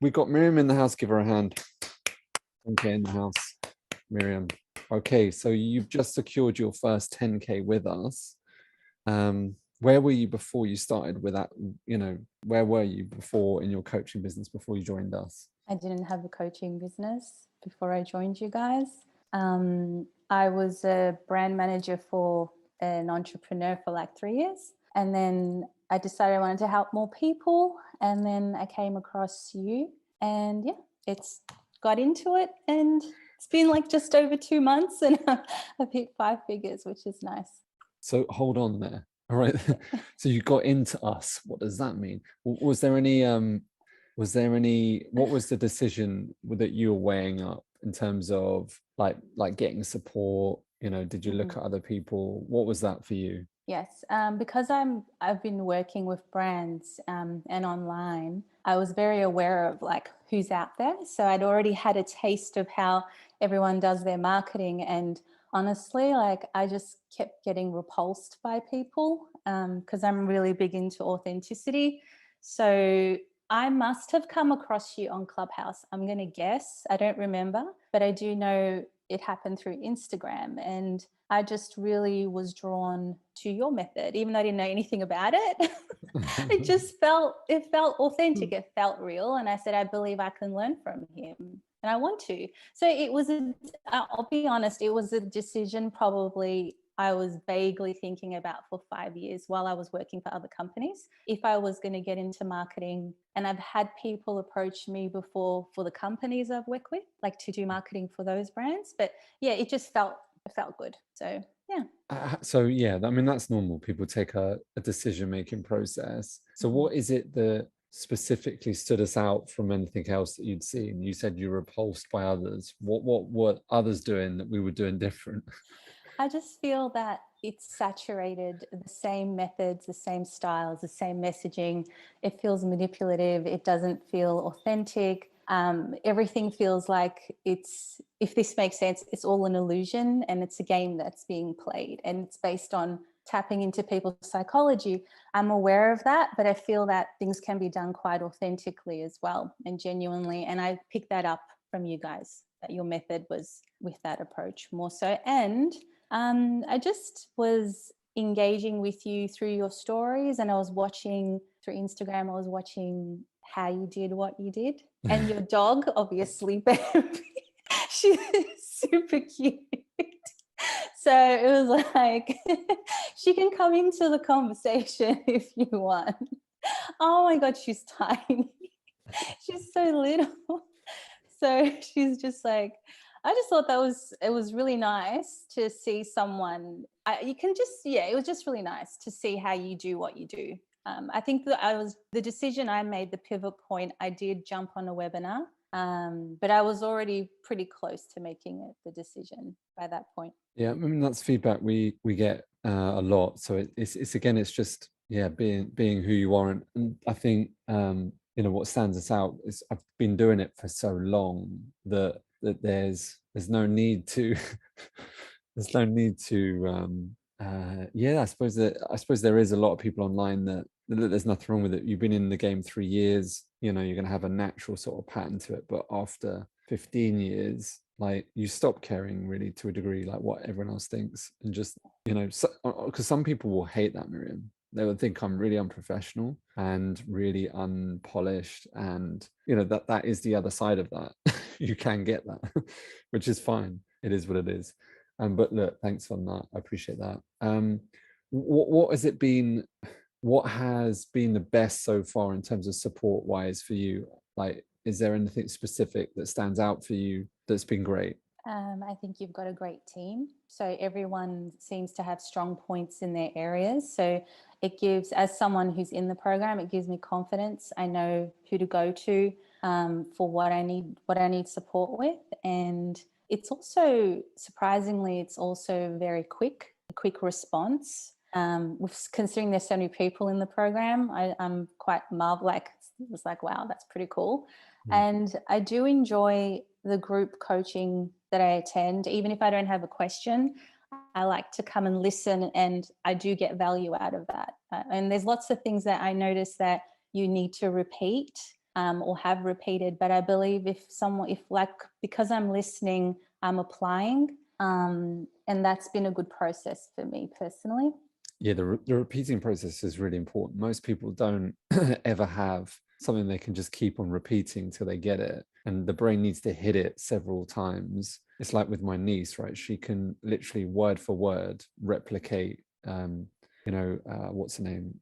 we got Miriam in the house. Give her a hand. Okay, in the house, Miriam. Okay, so you've just secured your first 10K with us. Where were you before you started with that? Where were you before in your coaching business before you joined us? I didn't have a coaching business before I joined you guys. I was a brand manager for an entrepreneur for like 3 years. And then I decided I wanted to help more people. And then I came across you and yeah, it's got into it. And it's been like just over 2 months and I've hit 5 figures, which is nice. So hold on there. All right. So you got into us. What does that mean? Was there any what was the decision that you were weighing up in terms of like getting support? Did you look at other people? What was that for you? Yes, because I've been working with brands and online. I was very aware of like who's out there. So I'd already had a taste of how everyone does their marketing, and honestly, like I just kept getting repulsed by people because I'm really big into authenticity. So I must have come across you on Clubhouse. I'm going to guess. I don't remember, but I do know it happened through Instagram, and I just really was drawn to your method, even though I didn't know anything about it. It felt authentic. It felt real. And I said, I believe I can learn from him and I want to. So I'll be honest, it was a decision probably I was vaguely thinking about for 5 years while I was working for other companies. If I was going to get into marketing, and I've had people approach me before for the companies I've worked with, like to do marketing for those brands. But yeah, it felt good. So yeah. So yeah, I mean that's normal. People take a decision-making process. So what is it that specifically stood us out from anything else that you'd seen? You said you were repulsed by others. What were others doing that we were doing different? I just feel that it's saturated, the same methods, the same styles, the same messaging. It feels manipulative. It doesn't feel authentic. Everything feels like if this makes sense, it's all an illusion and it's a game that's being played and it's based on tapping into people's psychology. I'm aware of that, but I feel that things can be done quite authentically as well and genuinely. And I picked that up from you guys, that your method was with that approach more so. And I just was engaging with you through your stories, and I was watching through Instagram. I was watching how you did what you did, and your dog, obviously, baby, she's super cute. So it was like she can come into the conversation if you want. Oh my God, she's tiny. She's so little. So she's just like, I just thought it was really nice to see someone. It was just really nice to see how you do what you do. I think that the decision I made, the pivot point, I did jump on a webinar, but I was already pretty close to making it the decision by that point. Yeah, I mean that's feedback we get a lot. So it's again, it's just being who you are, and I think what stands us out is I've been doing it for so long that there's no need to there's no need to I suppose there is a lot of people online that there's nothing wrong with it. You've been in the game 3 years, you're going to have a natural sort of pattern to it, but after 15 years, like you stop caring really to a degree, like what everyone else thinks, and just because some people will hate that, Miriam. They would think I'm really unprofessional and really unpolished, and that is the other side of that. You can get that, which is fine. It is what it is. But look, thanks on that. I appreciate that. What has it been? What has been the best so far in terms of support wise for you? Like, is there anything specific that stands out for you that's been great? I think you've got a great team. So everyone seems to have strong points in their areas. So it gives, as someone who's in the program, it gives me confidence. I know who to go to for what I need support with. And it's also, surprisingly, it's also very quick response. Considering there's so many people in the program, I'm quite marveled. Like, it was like, wow, that's pretty cool. And I do enjoy the group coaching that I attend. Even if I don't have a question, I like to come and listen, and I do get value out of that. And there's lots of things that I notice that you need to repeat. or have repeated. But I believe because I'm listening, I'm applying. And that's been a good process for me personally. Yeah, the repeating process is really important. Most people don't ever have something they can just keep on repeating till they get it. And the brain needs to hit it several times. It's like with my niece, right? She can literally word for word replicate, what's the name?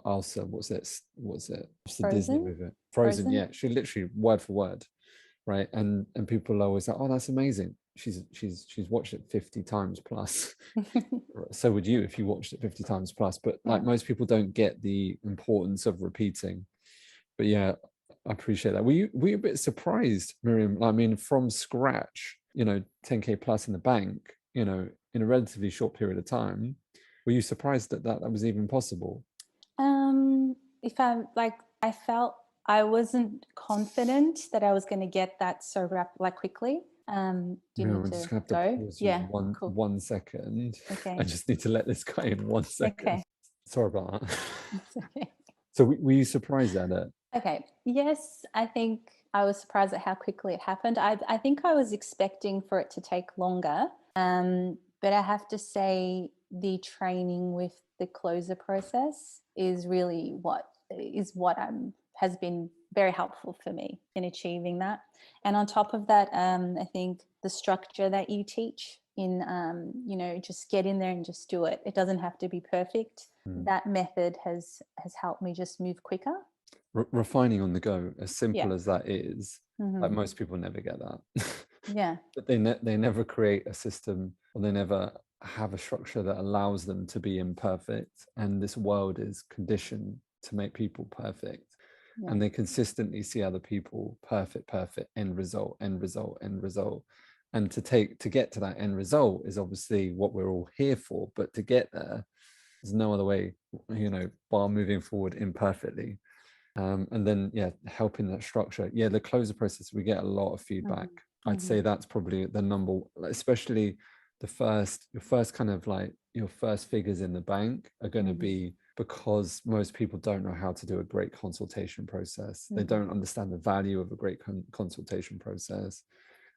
Elsa, what's it? What's the Disney Frozen? movie? Frozen, Frozen? yeah. She literally word for word, right? And people are always like, oh, that's amazing. She's watched it 50 times plus. So would you if you watched it 50 times plus. But like Yeah. most people don't get the importance of repeating. But yeah, I appreciate that. Were you a bit surprised, Miriam? I mean, from scratch, 10K plus in the bank, in a relatively short period of time. Were you surprised that was even possible? If I'm like, I felt I wasn't confident that I was going to get that so quickly. Do you Miriam, need I'm just to gonna have to go? pause you Yeah, one cool. one second. I Okay. just need to let this guy in 1 second. Okay. Sorry about that. It's okay. So were you surprised at it? Okay. Yes, I think I was surprised at how quickly it happened. I think I was expecting for it to take longer. But I have to say the training with the closer process is really what has been very helpful for me in achieving that. And on top of that, I think the structure that you teach in, just get in there and just do it. It doesn't have to be perfect. That method has helped me just move quicker. Refining on the go, as Yeah. simple as that is, like Hmm. most people never get that. Yeah. But they never create a system, or they never have a structure that allows them to be imperfect. And this world is conditioned to make people perfect. Yeah. And they consistently see other people perfect, end result, end result, end result. And to get to that end result is obviously what we're all here for. But to get there, there's no other way, bar moving forward imperfectly. And then yeah, helping that structure. Yeah, the closer process, we get a lot of feedback. Hmm. I'd say that's probably the number, especially your first kind of like your first figures in the bank are going to Hmm. be because most people don't know how to do a great consultation process. They Hmm. don't understand the value of a great consultation process.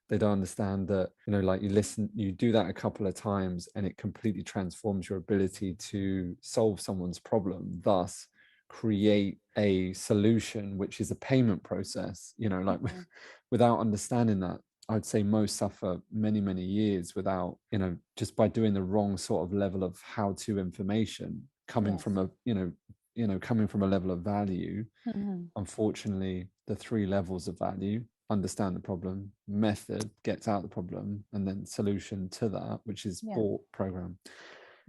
They don't understand that, like you do that a couple of times and it completely transforms your ability to solve someone's problem, thus create a solution, which is a payment process, like without understanding that. I'd say most suffer many, many years without, just by doing the wrong sort of level of how to information coming Yes. from coming from a level of value. Hmm. Unfortunately, the three levels of value: understand the problem, method gets out the problem, and then solution to that, which is Yeah. bought program.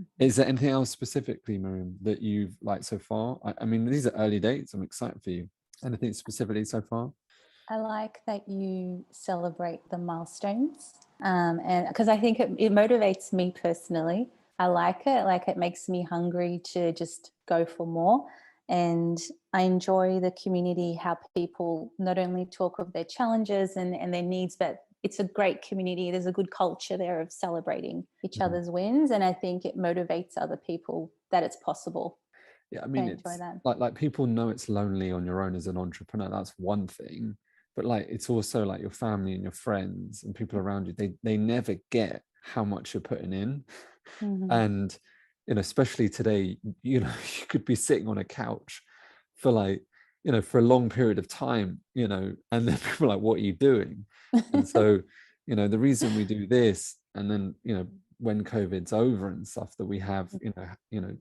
Mhm. Is there anything else specifically, Miriam, that you've liked so far? I mean, these are early dates. I'm excited for you. Anything specifically so far? I like that you celebrate the milestones, and because I think it motivates me personally. I like it. Like it makes me hungry to just go for more. And I enjoy the community, how people not only talk of their challenges and their needs, but it's a great community. There's a good culture there of celebrating each Mhm. other's wins. And I think it motivates other people that it's possible. Yeah, I I mean, enjoy it's that. like people know it's lonely on your own as an entrepreneur. That's one thing, but like it's also like your family and your friends and people around you. They never get how much you're putting in, Hmm. and especially today, you could be sitting on a couch for like for a long period of time, and then people are like, what are you doing? And so the reason we do this, and then when COVID's over and stuff, that we have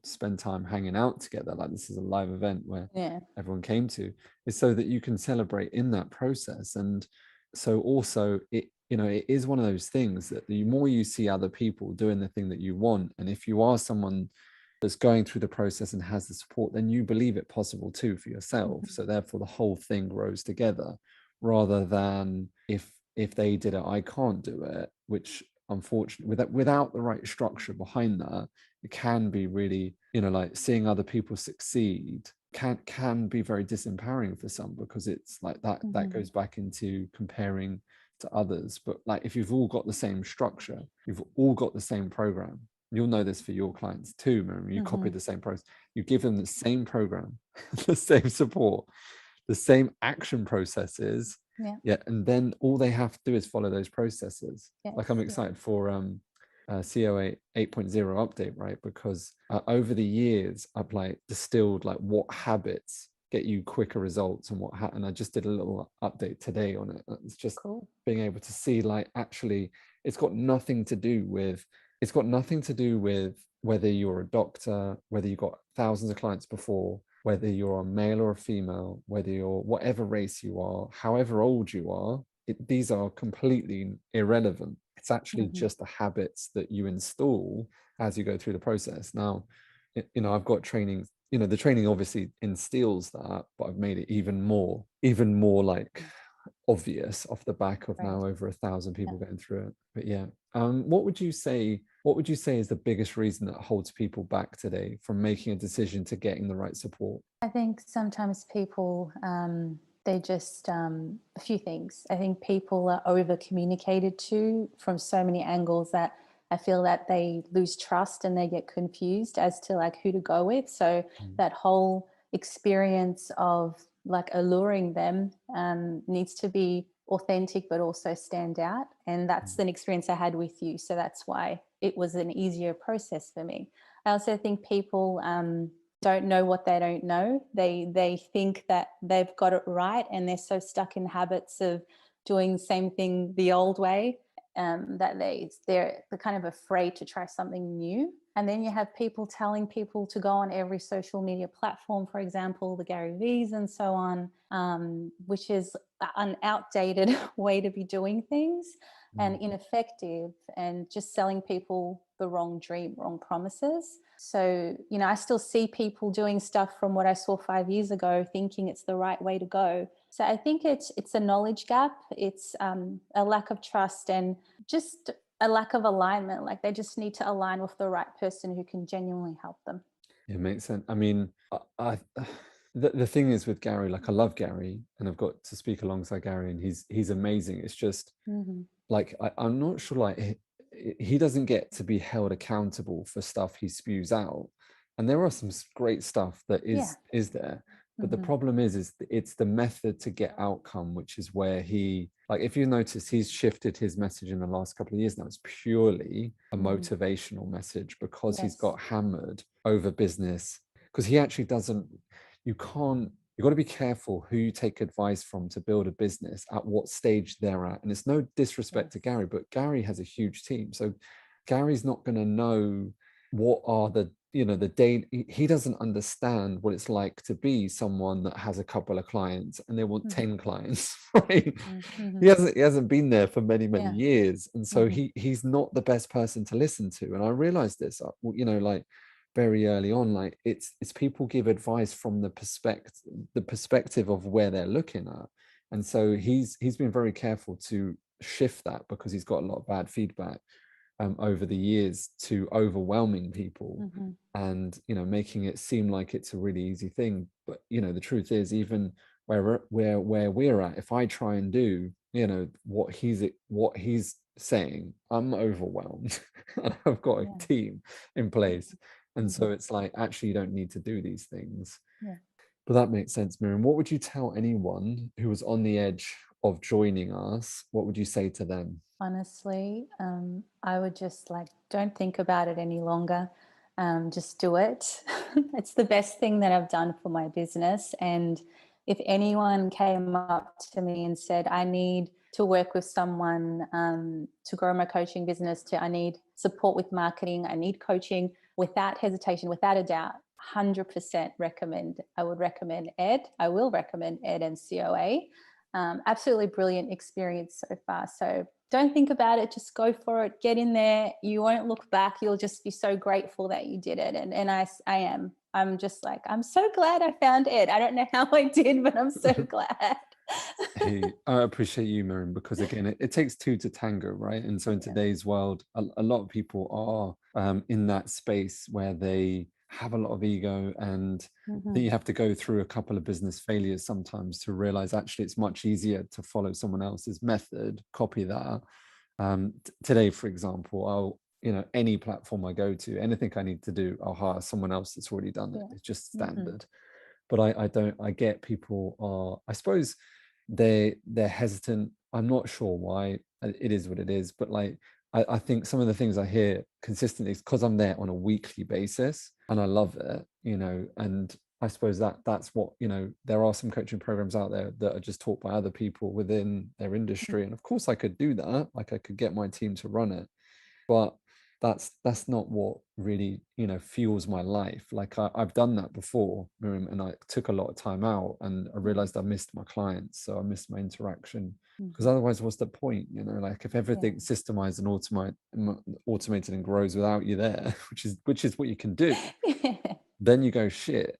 spend time hanging out together, like this is a live event where Yeah. everyone came to, is so that you can celebrate in that process. And so also it is one of those things that the more you see other people doing the thing that you want, and if you are someone that's going through the process and has the support, then you believe it possible too for yourself. Mhm. So therefore the whole thing grows together, rather than if they did it, I can't do it, which unfortunately without the right structure behind that, it can be really, like seeing other people succeed can be very disempowering for some, because it's like that Mhm. goes back into comparing to others. But like if you've all got the same structure, you've all got the same program, you'll know this for your clients too, Miriam. You copy Mhm. the same process, you give them the same program, the same support, the same action processes. Yeah. Yeah, and then all they have to do is follow those processes. Like I'm Yes. Yeah. excited for COA 8.0 update, right? Because over the years, I've like distilled like what habits get you quicker results and and I just did a little update today on it. It's just Cool. being able to see like actually it's got nothing to do with whether you're a doctor, whether you've got thousands of clients before, whether you're a male or a female, whether you're whatever race you are, however old you are. These are completely irrelevant. It's actually Hmm. just the habits that you install as you go through the process. Now, I've got training, the training obviously instills that, but I've made it even more like obvious off the back of Right. now over 1,000 Yeah. people going through it. But yeah, what would you say is the biggest reason that holds people back today from making a decision to getting the right support? I think sometimes people, they just, a few things. I think people are over communicated to from so many angles that I feel that they lose trust and they get confused as to like who to go with. So Mm, that whole experience of like alluring them needs to be authentic but also stand out. And that's mm, an experience I had with you. So that's why it was an easier process for me. I also think people, don't know what they don't know. They think that they've got it right, and they're so stuck in habits of doing the same thing the old way, that they're kind of afraid to try something new. And then you have people telling people to go on every social media platform, for example, the Gary V's and so on, which is an outdated way to be doing things and mm. ineffective, and just selling people the wrong dream, wrong promises. So, I still see people doing stuff from what I saw 5 years ago, thinking it's the right way to go. So I think it's a knowledge gap. It's a lack of trust and just a lack of alignment. Like they just need to align with the right person who can genuinely help them. It makes sense. I mean, the thing is with Gary, like I love Gary and I've got to speak alongside Gary and he's amazing. It's just Hmm. like I'm not sure like he doesn't get to be held accountable for stuff he spews out, and there are some great stuff that Yeah. is there, but the Hmm. problem is it's the method to get outcome, which is where he, like, if you notice, he's shifted his message in the last couple of years now. It's purely a Hmm. motivational message because he's Yes. got hammered over business, because he actually doesn't, you can't, you've got to be careful who you take advice from to build a business at what stage they're at. And it's no disrespect to Yes. Gary, but Gary has a huge team. So Gary's not going to know what are the day. He doesn't understand what it's like to be someone that has a couple of clients and they want Hmm. 10 clients, right? he Hmm. hasn't he hasn't been there for many many Yeah. years, and so Hmm. he's not the best person to listen to. And I realized this, like very early on, like it's people give advice from the perspective of where they're looking at. And so he's been very careful to shift that because he's got a lot of bad feedback over the years to overwhelming people, Hmm. and making it seem like it's a really easy thing. But the truth is, even where we're at, if I try and do what he's saying, I'm overwhelmed and I've got a Yeah. team in place. And Hmm. so it's like, actually, you don't need to do these things. Yeah. But that makes sense, Miriam. What would you tell anyone who was on the edge of joining us? What would you say to them? Honestly, I would just like, don't think about it any longer. Just do it. It's the best thing that I've done for my business. And if anyone came up to me and said, I need to work with someone to grow my coaching business, I need support with marketing, I need coaching, without hesitation, without a doubt, 100% recommend. I would recommend Ed. I will recommend Ed and COA. Absolutely brilliant experience so far. So don't think about it. Just go for it. Get in there. You won't look back. You'll just be so grateful that you did it. And I am. I'm just like, I'm so glad I found Ed. I don't know how I did, but I'm so glad. Hey, I appreciate you, Miriam, because again, it takes two to tango, right? And so in Yeah. today's world, a lot of people are in that space where they have a lot of ego, and I think Hmm. you have to go through a couple of business failures sometimes to realize actually it's much easier to follow someone else's method, copy that. Today, for example, any platform I go to, anything I need to do, I'll hire someone else that's already done it. Yeah. It's just Hmm. standard. but I get people are, I suppose they're hesitant. I'm not sure why. It is what it is, but like I think some of the things I hear consistently is because I'm there on a weekly basis and I love it, you know, and I suppose that's what, you know, there are some coaching programs out there that are just taught by other people within their industry. And of course I could do that. Like I could get my team to run it, but that's not what really, you know, fuels my life. Like I've done that before, Miriam, and I took a lot of time out and I realized I missed my clients. So I missed my interaction, because otherwise what's the point, you know? Like if everything's systemized and automated and grows without you there, which is what you can do, then you go shit.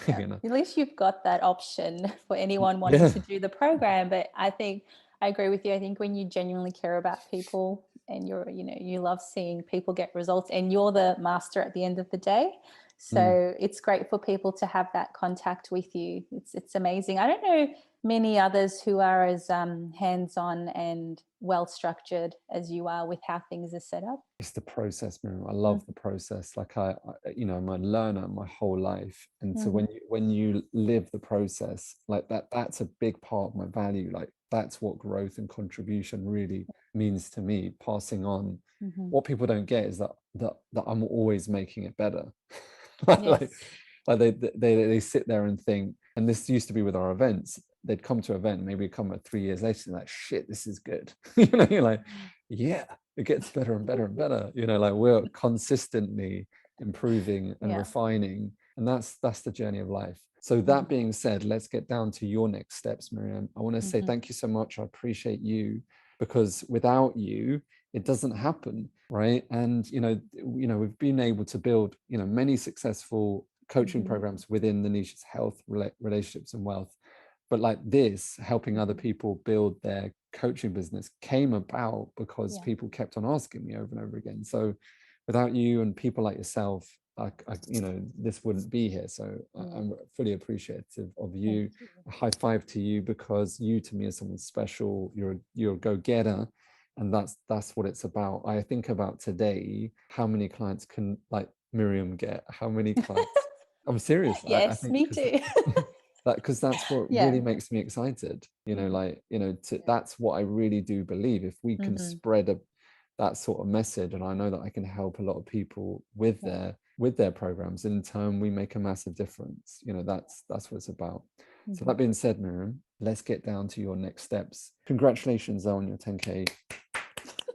Yeah. You know? At least you've got that option for anyone wanting Yeah. to do the program. But I think I agree with you. I think when you genuinely care about people and you're, you know, you love seeing people get results and you're the master at the end of the day. So it's great for people to have that contact with you. It's amazing. I don't know many others who are as hands-on and well structured as you are with how things are set up. It's the process, Miriam. I love the process. Like you know, I'm a learner my whole life, and so when you live the process like that, that's a big part of my value. Like that's what growth and contribution really means to me. Passing on. What people don't get is that I'm always making it better. like, Yes. like they sit there and think, and this used to be with our events. They'd come to an event, maybe come at 3 years later, and like, shit, this is good. You know, you're like, yeah, it gets better and better and better. You know, like we're consistently improving and refining, and that's the journey of life. So that being said, let's get down to your next steps, Miriam. I want to say thank you so much. I appreciate you, because without you, it doesn't happen, right? And you know, we've been able to build, you know, many successful coaching programs within the niches health, relationships, and wealth. But like this, helping other people build their coaching business came about because people kept on asking me over and over again. So without you and people like yourself, you know, this wouldn't be here. So I'm fully appreciative of you. A high five to you, because you to me is someone special. You're a go-getter, and that's what it's about. I think about today, how many clients can like Miriam get? How many clients? I'm serious. I Yes, think me too. because that's what really makes me excited, you know, like, you know, that's what I really do believe. If we can spread that sort of message, and I know that I can help a lot of people with their programs, in turn we make a massive difference. You know, that's what it's about. So that being said, Miriam, let's get down to your next steps. Congratulations on your 10K.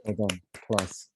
Well done. Plus